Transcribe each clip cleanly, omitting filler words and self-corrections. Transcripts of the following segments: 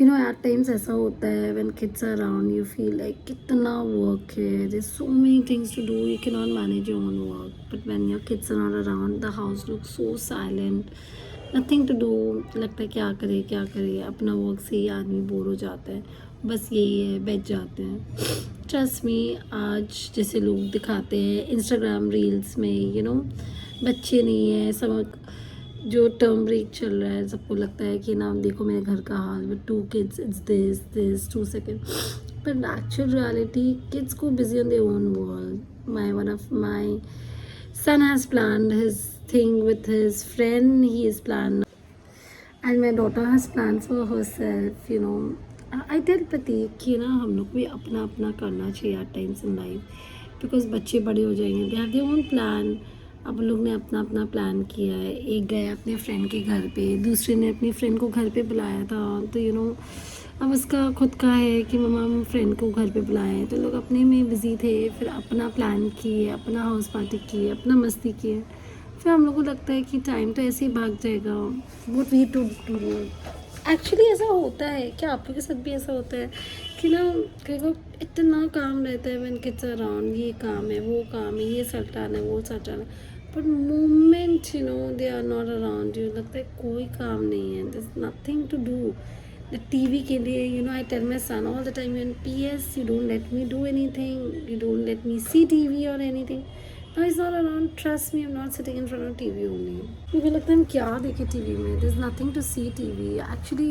Eight times ऐसा होता है when kids are around you feel like कितना वर्क है, there so many things to do, you can not manage your own work, but when your kids are not around the house look so silent, nothing to do. लगता है क्या करे, अपना work से ही आदमी bore हो जाता है, बस यही है, बैठ जाते हैं। ट्रस्ट मी, आज जैसे लोग दिखाते हैं इंस्टाग्राम रील्स में, बच्चे नहीं है, सब जो टर्म ब्रेक चल रहा है, सबको लगता है कि ना देखो मेरे घर का हाल, with 2 kids it's this 2 seconds, but actual reality kids go busy on their own world. One of my son has planned his thing with his friend, he is planned, and my daughter has planned for herself. I tell Pratik कि ना हम लोग भी अपना अपना करना चाहिए at times in life, because बच्चे बड़े हो जाएंगे, they have their own plan. अब लोग ने अपना अपना प्लान किया है, एक गया अपने फ्रेंड के घर पे, दूसरे ने अपनी फ्रेंड को घर पे बुलाया था, तो अब उसका खुद का है कि मम्मा हम फ्रेंड को घर पे बुलाएं, तो लोग अपने में बिज़ी थे, फिर अपना प्लान किए, अपना हाउस पार्टी किए, अपना मस्ती किए, फिर हम लोग को लगता है कि टाइम तो ऐसे ही भाग जाएगा, what we to do. Actually ऐसा होता है क्या, आप लोग के साथ भी ऐसा होता है कि ना कई को इतना काम रहता है व्हेन किड्स आर अराउंड, ये काम है, वो काम है, ये सल्टाना है, वो सल्टाना है, but moment they are not around you, लगता है कोई काम नहीं है, there is nothing to do. The TV के लिए I tell my son all the time, in PS you don't let me do anything, you don't let me see TV और anything. Now he's not around. Trust me, I'm not sitting in front of TV only. मुझे लगता है हम क्या देखें TV में? There's nothing to see TV. Actually,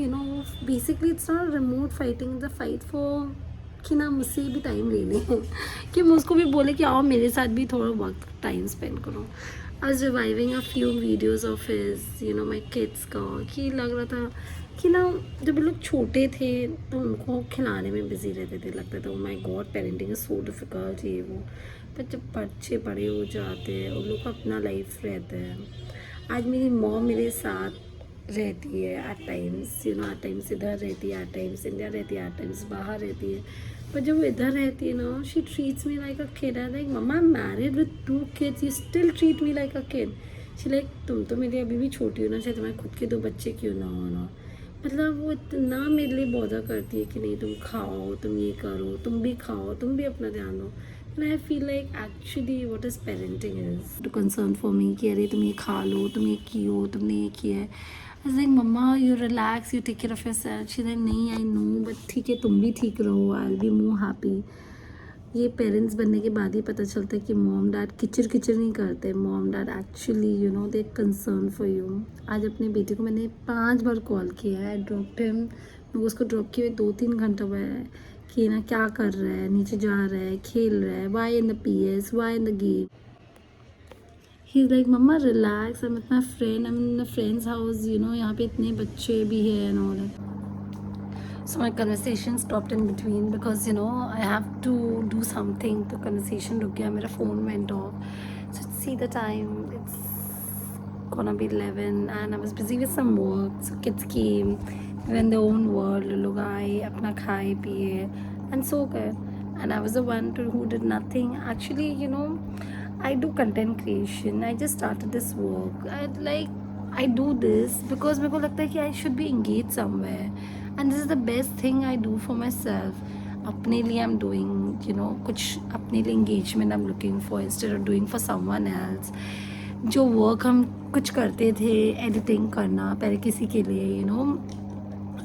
basically it's not a remote fighting. The fight for कि ना मुझसे भी टाइम ले लें कि मैं उसको भी बोले कि आओ मेरे साथ भी थोड़ा वक्त टाइम स्पेंड करो। I was reviving a few videos of his, my kids का, कि लग रहा था कि ना जब ये लोग छोटे थे तो उनको खिलाने में बिजी रहते थे, लगता था oh my God parenting is so difficult, ये वो। पर जब बच्चे बड़े हो जाते हैं, उन लोग का अपना लाइफ रहता है। आज मेरी मॉम मेरे साथ रहती है एट टाइम्स, एट टाइम्स इधर रहती है, एट टाइम्स इंडिया रहती है, एट टाइम्स बाहर रहती है, पर जब वो इधर रहती है ना, she treats me like a kid. I like mamma I am married with 2 kids, you still treat me like a kid. She like तुम तो मेरी अभी भी छोटी हो ना, चाहे तुम्हारे खुद के 2 बच्चे क्यों ना हो ना। मतलब वो इतना मेरे लिए बॉदर करती है कि नहीं तुम खाओ, तुम ये करो, तुम भी खाओ, तुम भी अपना ध्यान दो। And I feel like actually what is parenting is to concern for me कि अरे तुम ये खा लो, तुम ये कियो, तुमने ये किया है। I like mamma you relax, you take care of yourself. She like नहीं आई नो, बट ठीक है तुम भी ठीक रहो, I will be more happy. ये पेरेंट्स बनने के बाद ही पता चलता है कि मॉम डैड किचर किचर नहीं करते, mom dad actually they concern for you. आज अपने बेटे को मैंने 5 बार कॉल किया है, ड्रॉप हिम, मैं उसको ड्रॉप किए 2-3 घंटा हुआ है कि ना क्या कर रहा है, नीचे जा रहा है, खेल रहा है, why in the PS, why in the game. He is like mamma relax, I am with my friend, I am in friends house, यहाँ पे इतने बच्चे भी हैं and all. So my conversation stopped in between because I have to do something. The conversation रुक गया, मेरा phone went off. So see the time, it's gonna be 11 and I was busy with some work. So kids came, they were in their own world. लोग आए, अपना खाए पिए and so गए. And I was the one who did nothing. Actually, I do content creation. I just started this work. I do this because मेरे को लगता है कि I should be engaged somewhere. And this is the best thing I do for myself. अपने लिए I'm doing, कुछ अपने लिए engagement I'm looking for instead of doing for someone else. जो वर्क हम कुछ करते थे, एडिटिंग करना पहले किसी के लिए,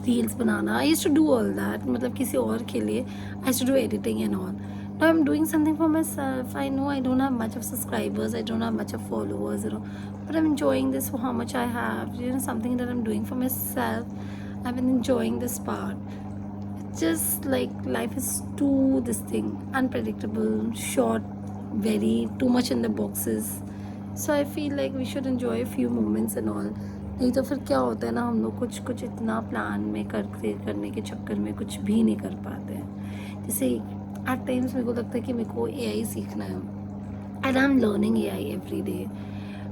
रील्स बनाना, I used to do all that, मतलब किसी और के लिए I used to do editing and all. Now I'm doing something for myself. I know I don't have much of subscribers, I don't have much of followers, but I'm enjoying this for how much I have, something that I'm doing for myself. I've been enjoying this part. It's just like life is too this thing unpredictable, short, very too much in the boxes. So I feel like we should enjoy a few moments and all. नहीं तो फिर क्या होता है ना, हम लोग कुछ कुछ इतना प्लान में करने के चक्कर में कुछ भी नहीं कर पाते हैं. जैसे एट टाइम्स मेरे को लगता है कि मेरे को AI सीखना है and I am learning AI every day,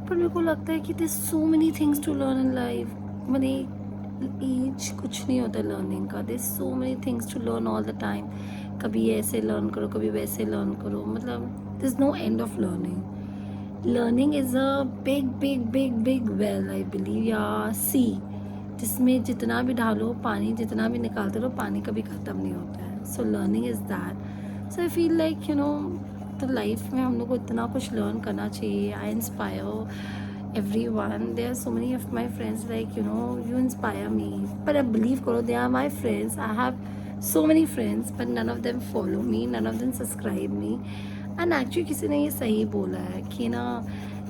पर मेरे को लगता है कि there so many things to learn in life. मैंने एज कुछ नहीं होता लर्निंग का, there so many things to learn all the time. कभी ऐसे लर्न करो, कभी वैसे लर्न करो, मतलब there is no end of learning. Learning is a big well, I believe. Yeah, sea. जिसमें जितना भी डालो पानी, जितना भी निकालते रहो पानी कभी ख़त्म नहीं होता है. So learning is that. So I feel like तो लाइफ में हम लोग को इतना कुछ लर्न करना चाहिए. आई inspire everyone. There are so many of my friends like you inspire me. But I believe karo they are my friends. I have so many friends but none of them follow me, none of them subscribe me. And actually किसी ने ये सही बोला है कि ना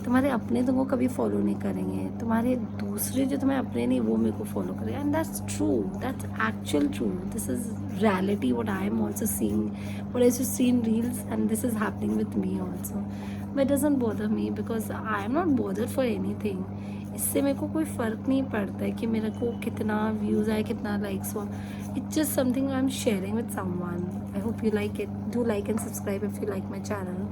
तुम्हारे अपने तुमको कभी फॉलो नहीं करेंगे, तुम्हारे दूसरे जो तुम्हें अपने नहीं वो मेरे को फॉलो करेंगे. And that's true, that's actual true. This is reality what I am also seeing, what I see in reels, and this is happening with me also. But doesn't bother me because I am not bothered for anything. इससे मेरे को कोई फ़र्क नहीं पड़ता है कि मेरे को कितना व्यूज़ आए, कितना लाइक्स हुआ. It's just something I am sharing with someone. I hope you like it. Do like and subscribe if you like my channel.